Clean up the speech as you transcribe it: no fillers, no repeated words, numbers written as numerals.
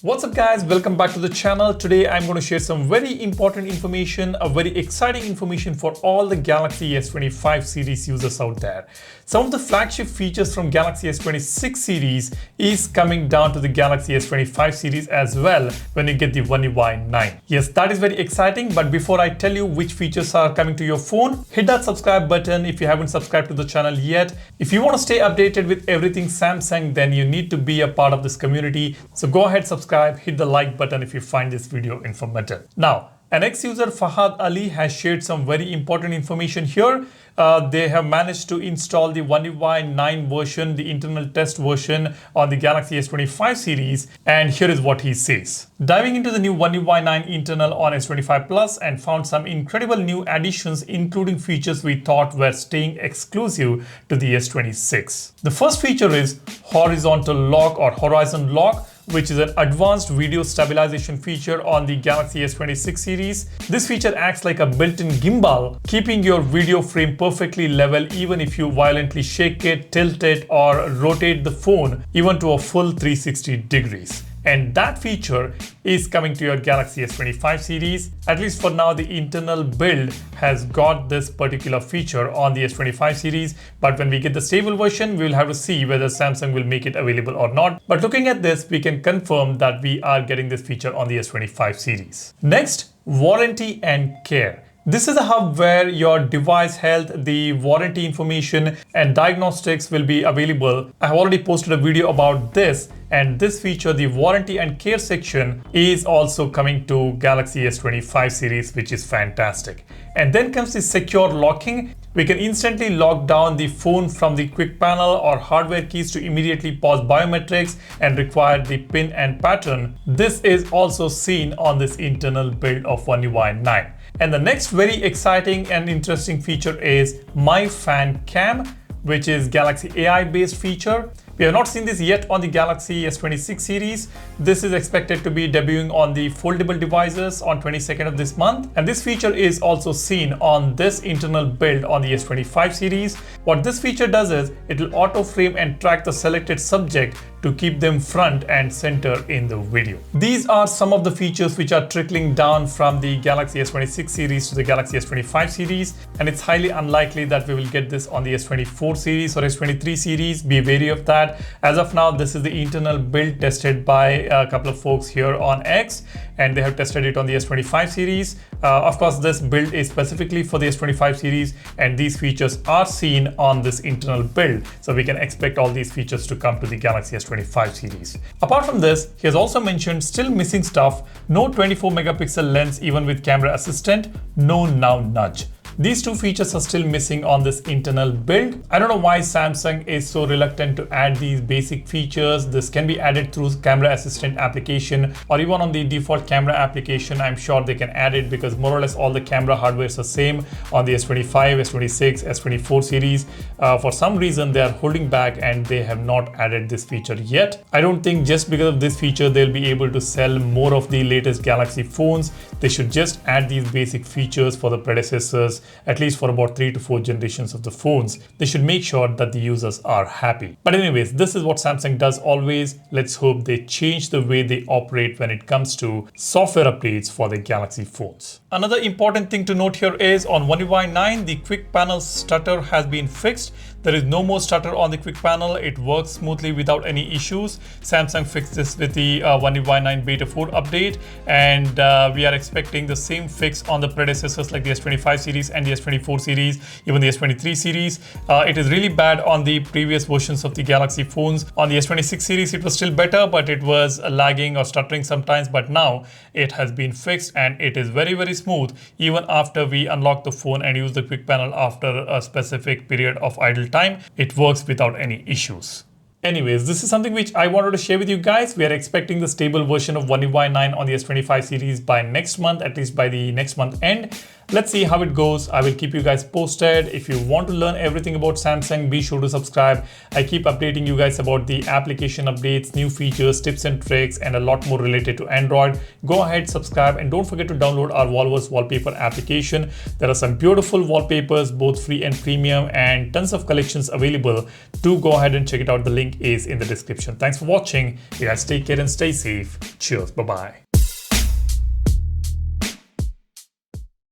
What's up guys, welcome back to the channel. Today I'm going to share some very important information, a very exciting information for all the Galaxy S25 series users out there. Some of the flagship features from Galaxy S26 series is coming down to the Galaxy S25 series as well when you get the One UI 9. Yes, that is very exciting, but before I tell you which features are coming to your phone, hit that subscribe button if you haven't subscribed to the channel yet. If you want to stay updated with everything Samsung, then you need to be a part of this community. So go ahead, subscribe, hit the like button if you find this video informative. Now, an ex-user Fahad Ali has shared some very important information here. They have managed to install the One UI 9 version, the internal test version on the Galaxy S25 series, and here is what he says. Diving into the new One UI 9 internal on S25 Plus and found some incredible new additions, including features we thought were staying exclusive to the S26. The first feature is horizontal lock or horizon lock, which is an advanced video stabilization feature on the Galaxy S26 series. This feature acts like a built-in gimbal, keeping your video frame perfectly level even if you violently shake it, tilt it, or rotate the phone even to a full 360 degrees. And that feature is coming to your Galaxy S25 series. At least for now, the internal build has got this particular feature on the S25 series. But when we get the stable version, we will have to see whether Samsung will make it available or not. But looking at this, we can confirm that we are getting this feature on the S25 series. Next, warranty and care. This is a hub where your device health, the warranty information, and diagnostics will be available. I have already posted a video about this, and this feature, the warranty and care section, is also coming to Galaxy S25 series, which is fantastic. And then comes the secure locking. We can instantly lock down the phone from the quick panel or hardware keys to immediately pause biometrics and require the PIN and pattern. This is also seen on this internal build of One UI 9. And the next very exciting and interesting feature is My Fan Cam, which is Galaxy AI based feature. We have not seen this yet on the Galaxy S26 series. This is expected to be debuting on the foldable devices on 22nd of this month. And this feature is also seen on this internal build on the S25 series. What this feature does is it will auto frame and track the selected subject to keep them front and center in the video. These are some of the features which are trickling down from the Galaxy S26 series to the Galaxy S25 series. And it's highly unlikely that we will get this on the S24 series or S23 series. Be wary of that. As of now, this is the internal build tested by a couple of folks here on X, and they have tested it on the S25 series. Of course, this build is specifically for the S25 series, and these features are seen on this internal build. So we can expect all these features to come to the Galaxy S25 series. Apart from this, he has also mentioned still missing stuff: no 24 megapixel lens even with camera assistant, no now nudge. These two features are still missing on this internal build. I don't know why Samsung is so reluctant to add these basic features. This can be added through camera assistant application or even on the default camera application. I'm sure they can add it because more or less all the camera hardware is the same on the S25, S26, S24 series. For some reason, they are holding back and they have not added this feature yet. I don't think just because of this feature, they'll be able to sell more of the latest Galaxy phones. They should just add these basic features for the predecessors, at least for about 3 to 4 generations of the phones. They should make sure that the users are happy. But anyways, this is what Samsung does always. Let's hope they change the way they operate when it comes to software updates for the Galaxy phones. Another important thing to note here is on One UI 9, the quick panel stutter has been fixed. There is no more stutter on the quick panel. It works smoothly without any issues. Samsung fixed this with the One UI 9 Beta 4 update, and we are expecting the same fix on the predecessors like the S25 series and the S24 series, even the S23 series. It is really bad on the previous versions of the Galaxy phones. On the S26 series, it was still better, but it was lagging or stuttering sometimes. But now it has been fixed and it is very, very smooth even after we unlock the phone and use the quick panel after a specific period of idle time. It works without any issues. Anyways, this is something which I wanted to share with you guys. We are expecting the stable version of One UI 9 on the S25 series by next month, at least by the next month end. Let's see how it goes. I will keep you guys posted. If you want to learn everything about Samsung, be sure to subscribe. I keep updating you guys about the application updates, new features, tips and tricks, and a lot more related to Android. Go ahead, subscribe, and don't forget to download our Volvo's wallpaper application. There are some beautiful wallpapers, both free and premium, and tons of collections available. Do go ahead and check it out. The link is in the description. Thanks for watching. You guys take care and stay safe. Cheers. Bye-bye.